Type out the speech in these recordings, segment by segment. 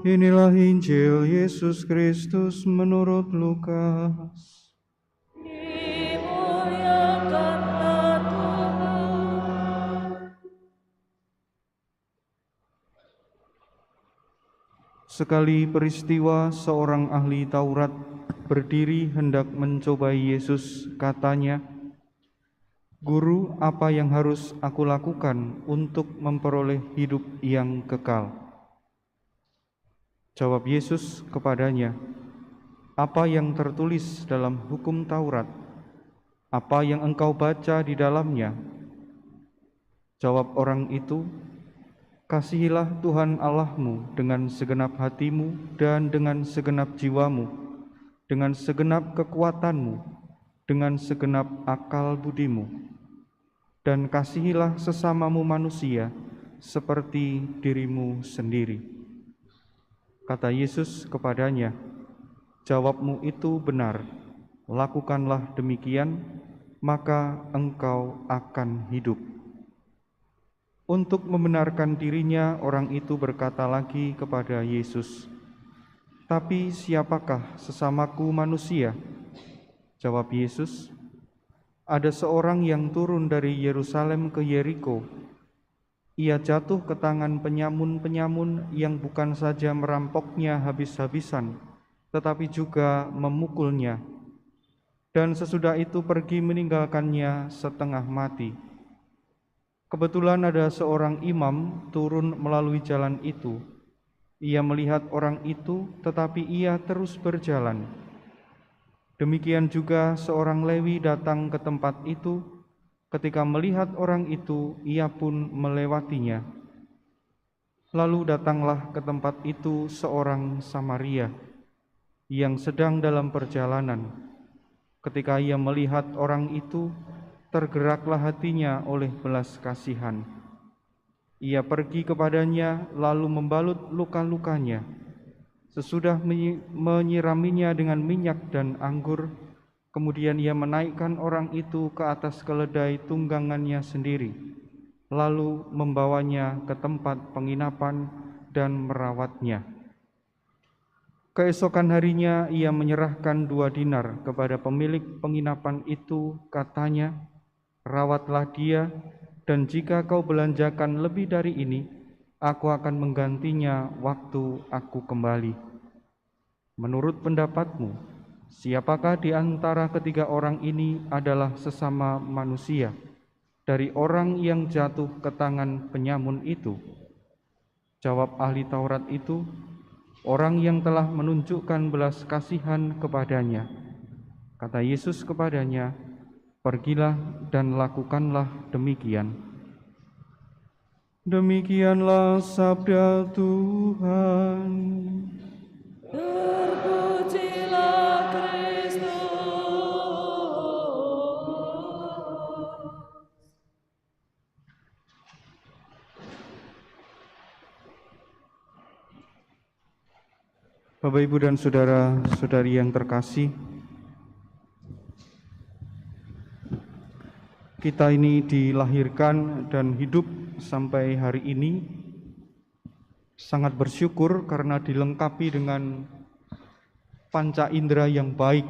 Inilah Injil Yesus Kristus menurut Lukas. Dimuliakanlah Tuhan. Sekali peristiwa seorang ahli Taurat berdiri hendak mencobai Yesus, katanya, "Guru, apa yang harus aku lakukan untuk memperoleh hidup yang kekal?" Jawab Yesus kepadanya, "Apa yang tertulis dalam hukum Taurat? Apa yang engkau baca di dalamnya?" Jawab orang itu, "Kasihilah Tuhan Allahmu dengan segenap hatimu dan dengan segenap jiwamu, dengan segenap kekuatanmu, dengan segenap akal budimu. Dan kasihilah sesamamu manusia seperti dirimu sendiri." Kata Yesus kepadanya, "Jawabmu itu benar, lakukanlah demikian, maka engkau akan hidup." Untuk membenarkan dirinya, orang itu berkata lagi kepada Yesus, "Tapi siapakah sesamaku manusia?" Jawab Yesus, "Ada seorang yang turun dari Yerusalem ke Yeriko. Ia jatuh ke tangan penyamun-penyamun yang bukan saja merampoknya habis-habisan, tetapi juga memukulnya. Dan sesudah itu pergi meninggalkannya setengah mati. Kebetulan ada seorang imam turun melalui jalan itu. Ia melihat orang itu, tetapi ia terus berjalan. Demikian juga seorang Lewi datang ke tempat itu. Ketika melihat orang itu, ia pun melewatinya. Lalu datanglah ke tempat itu seorang Samaria yang sedang dalam perjalanan. Ketika ia melihat orang itu, tergeraklah hatinya oleh belas kasihan. Ia pergi kepadanya lalu membalut luka-lukanya. Sesudah menyiraminya dengan minyak dan anggur, kemudian ia menaikkan orang itu ke atas keledai tunggangannya sendiri, lalu membawanya ke tempat penginapan dan merawatnya. Keesokan harinya ia menyerahkan 2 dinar kepada pemilik penginapan itu, katanya, "Rawatlah dia, dan jika kau belanjakan lebih dari ini, aku akan menggantinya waktu aku kembali." Menurut pendapatmu, siapakah di antara ketiga orang ini adalah sesama manusia dari orang yang jatuh ke tangan penyamun itu? Jawab ahli Taurat itu, "Orang yang telah menunjukkan belas kasihan kepadanya." Kata Yesus kepadanya, "Pergilah dan lakukanlah demikian." Demikianlah sabda Tuhan. Terpujilah Kristus. Bapak, Ibu, dan saudara-saudari yang terkasih, kita ini dilahirkan dan hidup sampai hari ini sangat bersyukur karena dilengkapi dengan panca indera yang baik.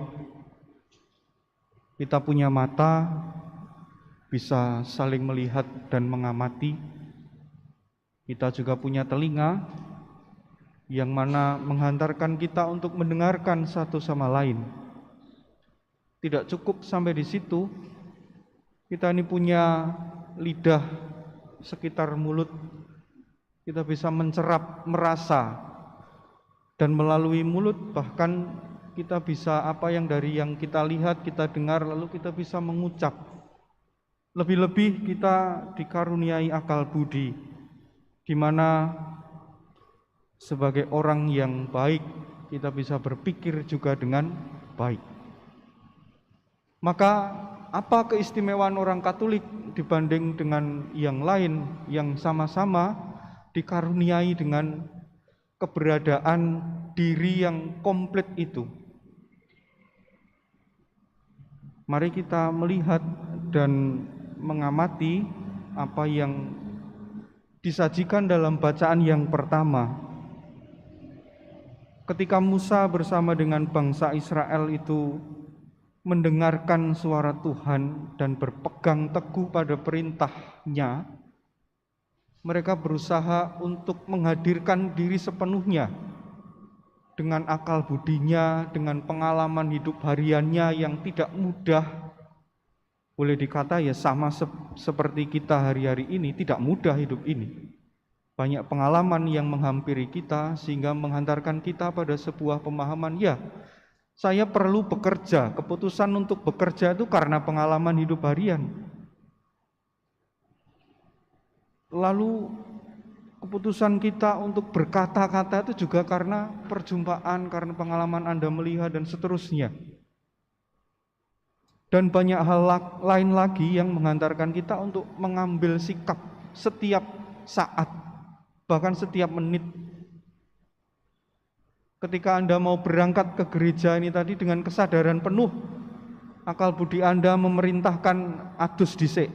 Kita punya mata, bisa saling melihat dan mengamati. Kita juga punya telinga, yang mana menghantarkan kita untuk mendengarkan satu sama lain. Tidak cukup sampai di situ, kita ini punya lidah sekitar mulut. Kita bisa mencerap, merasa, dan melalui mulut bahkan kita bisa apa yang dari yang kita lihat, kita dengar, lalu kita bisa mengucap. Lebih-lebih kita dikaruniai akal budi, di mana sebagai orang yang baik kita bisa berpikir juga dengan baik. Maka apa keistimewaan orang Katolik dibanding dengan yang lain yang sama-sama dikaruniai dengan keberadaan diri yang komplit itu? Mari kita melihat dan mengamati apa yang disajikan dalam bacaan yang pertama. Ketika Musa bersama dengan bangsa Israel itu mendengarkan suara Tuhan dan berpegang teguh pada perintahnya, mereka berusaha untuk menghadirkan diri sepenuhnya dengan akal budinya, dengan pengalaman hidup hariannya yang tidak mudah. Boleh dikata ya sama seperti kita hari-hari ini, tidak mudah hidup ini. Banyak pengalaman yang menghampiri kita sehingga menghantarkan kita pada sebuah pemahaman, ya saya perlu bekerja. Keputusan untuk bekerja itu karena pengalaman hidup harian. Lalu keputusan kita untuk berkata-kata itu juga karena perjumpaan, karena pengalaman Anda melihat dan seterusnya. Dan banyak hal lain lagi yang menghantarkan kita untuk mengambil sikap setiap saat, bahkan setiap menit. Ketika Anda mau berangkat ke gereja ini tadi dengan kesadaran penuh, akal budi Anda memerintahkan adus dhisik,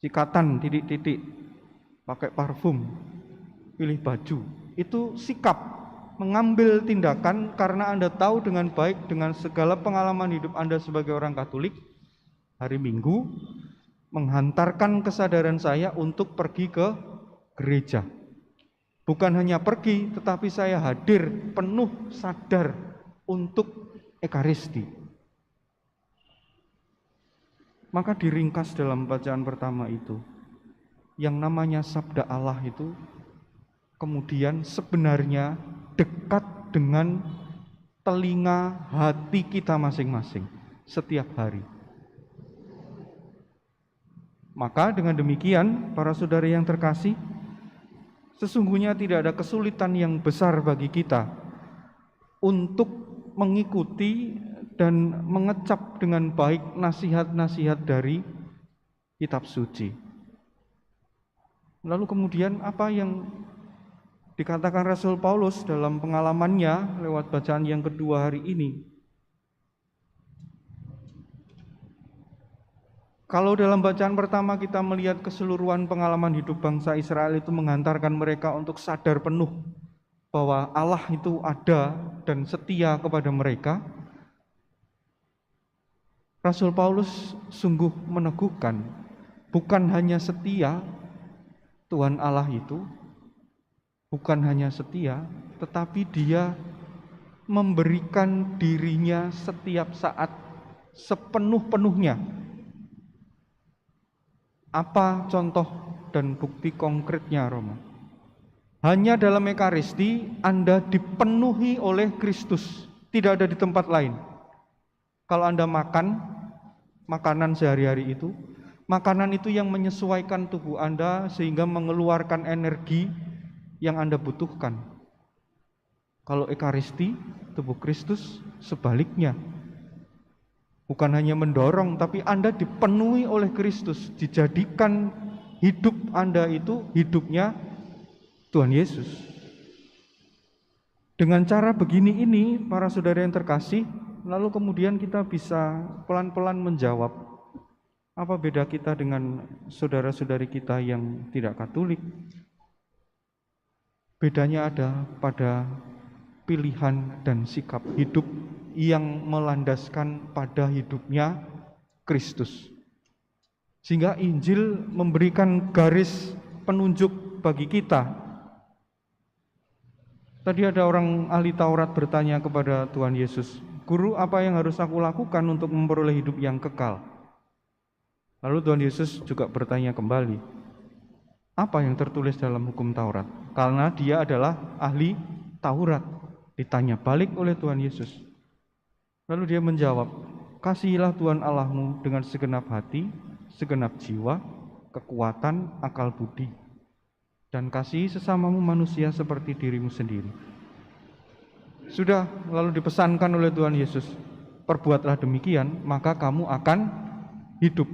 sikatan titik-titik, pakai parfum, pilih baju. Itu sikap, mengambil tindakan karena Anda tahu dengan baik dengan segala pengalaman hidup Anda sebagai orang Katolik, hari Minggu menghantarkan kesadaran saya untuk pergi ke gereja. Bukan hanya pergi, tetapi saya hadir penuh sadar untuk Ekaristi. Maka diringkas dalam bacaan pertama itu, yang namanya sabda Allah itu kemudian sebenarnya dekat dengan telinga hati kita masing-masing setiap hari. Maka dengan demikian, para saudara yang terkasih, sesungguhnya tidak ada kesulitan yang besar bagi kita untuk mengikuti dan mengecap dengan baik nasihat-nasihat dari kitab suci. Lalu kemudian apa yang dikatakan Rasul Paulus dalam pengalamannya lewat bacaan yang kedua hari ini? Kalau dalam bacaan pertama kita melihat keseluruhan pengalaman hidup bangsa Israel itu menghantarkan mereka untuk sadar penuh bahwa Allah itu ada dan setia kepada mereka, Rasul Paulus sungguh meneguhkan, bukan hanya setia Tuhan Allah itu, bukan hanya setia, tetapi Dia memberikan dirinya setiap saat sepenuh-penuhnya. Apa contoh dan bukti konkretnya, Romo? Hanya dalam Ekaristi Anda dipenuhi oleh Kristus, tidak ada di tempat lain. Kalau Anda makan makanan sehari-hari itu, makanan itu yang menyesuaikan tubuh Anda sehingga mengeluarkan energi yang Anda butuhkan. Kalau Ekaristi, tubuh Kristus sebaliknya. Bukan hanya mendorong, tapi Anda dipenuhi oleh Kristus, dijadikan hidup Anda itu hidupnya Tuhan Yesus. Dengan cara begini ini, para saudara yang terkasih, lalu kemudian kita bisa pelan-pelan menjawab, apa beda kita dengan saudara-saudari kita yang tidak Katolik? Bedanya ada pada pilihan dan sikap hidup yang melandaskan pada hidupnya Kristus. Sehingga Injil memberikan garis penunjuk bagi kita. Tadi ada orang ahli Taurat bertanya kepada Tuhan Yesus, "Guru, apa yang harus aku lakukan untuk memperoleh hidup yang kekal?" Lalu Tuhan Yesus juga bertanya kembali, "Apa yang tertulis dalam hukum Taurat?" Karena dia adalah ahli Taurat. Ditanya balik oleh Tuhan Yesus. Lalu dia menjawab, "Kasihilah Tuhan Allahmu dengan segenap hati, segenap jiwa, kekuatan, akal budi, dan kasihi sesamamu manusia seperti dirimu sendiri." Sudah lalu dipesankan oleh Tuhan Yesus, "Perbuatlah demikian, maka kamu akan hidup."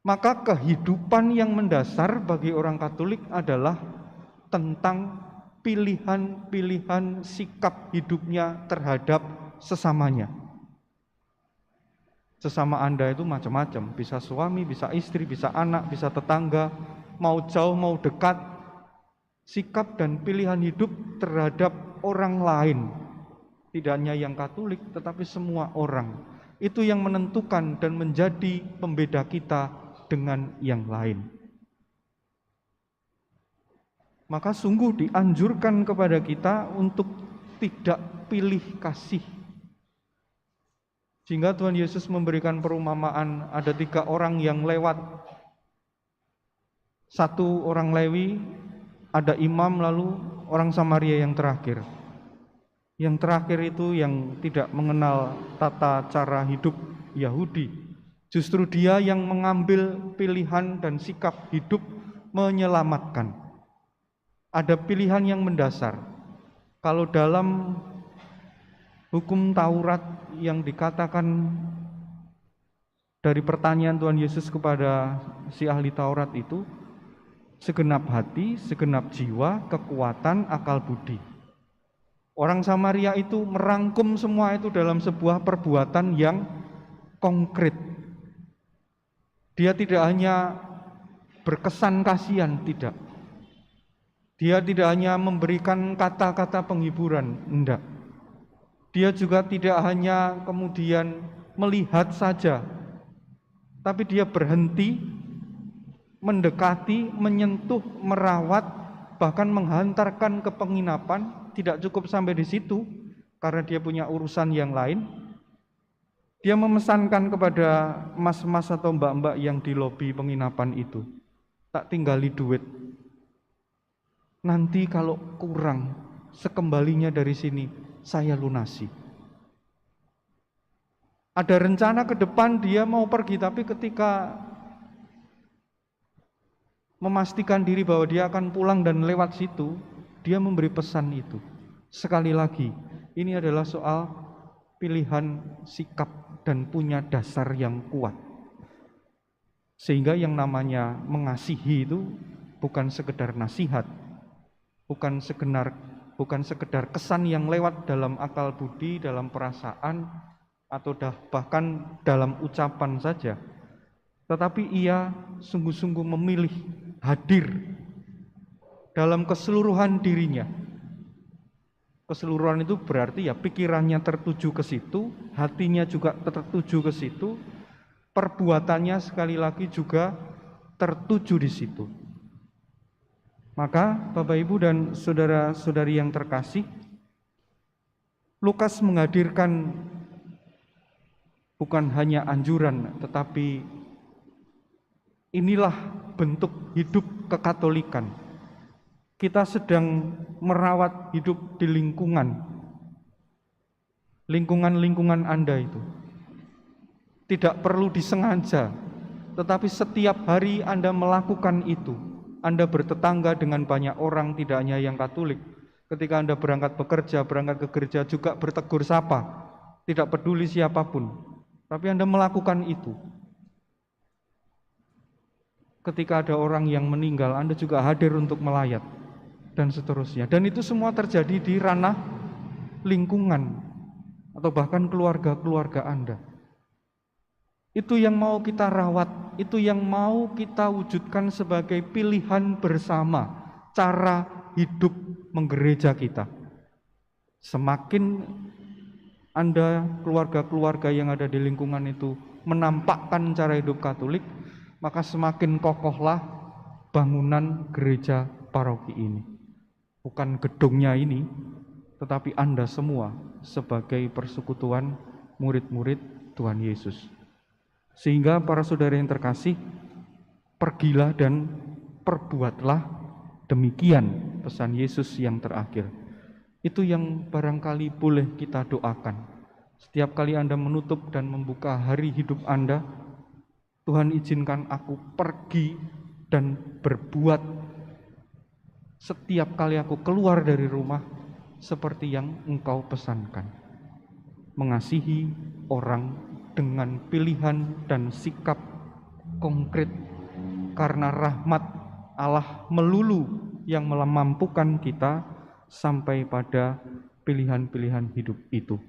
Maka kehidupan yang mendasar bagi orang Katolik adalah tentang pilihan-pilihan sikap hidupnya terhadap sesamanya. Sesama Anda itu macam-macam, bisa suami, bisa istri, bisa anak, bisa tetangga, mau jauh mau dekat. Sikap dan pilihan hidup terhadap orang lain, tidak hanya yang Katolik tetapi semua orang, itu yang menentukan dan menjadi pembeda kita dengan yang lain. Maka sungguh dianjurkan kepada kita untuk tidak pilih kasih. Sehingga Tuhan Yesus memberikan perumpamaan, ada 3 orang yang lewat. 1 orang Lewi, ada imam, lalu orang Samaria yang terakhir. Yang terakhir itu yang tidak mengenal tata cara hidup Yahudi. Justru dia yang mengambil pilihan dan sikap hidup menyelamatkan. Ada pilihan yang mendasar. Kalau dalam hukum Taurat yang dikatakan dari pertanyaan Tuhan Yesus kepada si ahli Taurat itu, segenap hati, segenap jiwa, kekuatan, akal budi. Orang Samaria itu merangkum semua itu dalam sebuah perbuatan yang konkret. Dia tidak hanya berkesan kasihan, tidak. Dia tidak hanya memberikan kata-kata penghiburan, enggak. Dia juga tidak hanya kemudian melihat saja, tapi dia berhenti, mendekati, menyentuh, merawat, bahkan menghantarkan ke penginapan. Tidak cukup sampai di situ, karena dia punya urusan yang lain. Dia memesankan kepada mas-mas atau mbak-mbak yang di lobi penginapan itu, tak tinggali duit. Nanti kalau kurang, sekembalinya dari sini, saya lunasi. Ada rencana ke depan dia mau pergi, tapi ketika memastikan diri bahwa dia akan pulang dan lewat situ, dia memberi pesan itu. Sekali lagi, ini adalah soal pilihan sikap dan punya dasar yang kuat. Sehingga yang namanya mengasihi itu bukan sekedar nasihat, bukan sekedar kesan yang lewat dalam akal budi, dalam perasaan, atau bahkan dalam ucapan saja. Tetapi ia sungguh-sungguh memilih hadir dalam keseluruhan dirinya. Keseluruhan itu berarti ya pikirannya tertuju ke situ, hatinya juga tertuju ke situ, perbuatannya sekali lagi juga tertuju di situ. Maka Bapak Ibu dan saudara-saudari yang terkasih, Lukas menghadirkan bukan hanya anjuran, tetapi inilah bentuk hidup kekatolikan. Kita sedang merawat hidup di lingkungan Anda itu. Tidak perlu disengaja, tetapi setiap hari Anda melakukan itu. Anda bertetangga dengan banyak orang, tidak hanya yang Katolik. Ketika Anda berangkat bekerja, berangkat ke gereja juga bertegur sapa, tidak peduli siapapun. Tapi Anda melakukan itu. Ketika ada orang yang meninggal, Anda juga hadir untuk melayat, dan seterusnya. Dan itu semua terjadi di ranah lingkungan, atau bahkan keluarga-keluarga Anda. Itu yang mau kita rawat, itu yang mau kita wujudkan sebagai pilihan bersama, cara hidup menggereja kita. Semakin Anda, keluarga-keluarga yang ada di lingkungan itu menampakkan cara hidup Katolik, maka semakin kokohlah bangunan gereja paroki ini. Bukan gedungnya ini, tetapi Anda semua sebagai persekutuan murid-murid Tuhan Yesus. Sehingga para saudara yang terkasih, pergilah dan perbuatlah demikian pesan Yesus yang terakhir. Itu yang barangkali boleh kita doakan. Setiap kali Anda menutup dan membuka hari hidup Anda, Tuhan izinkan aku pergi dan berbuat setiap kali aku keluar dari rumah seperti yang Engkau pesankan. Mengasihi orang dengan pilihan dan sikap konkret, karena rahmat Allah melulu yang memampukan kita sampai pada pilihan-pilihan hidup itu.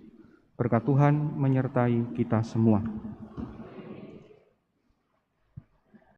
Berkat Tuhan menyertai kita semua.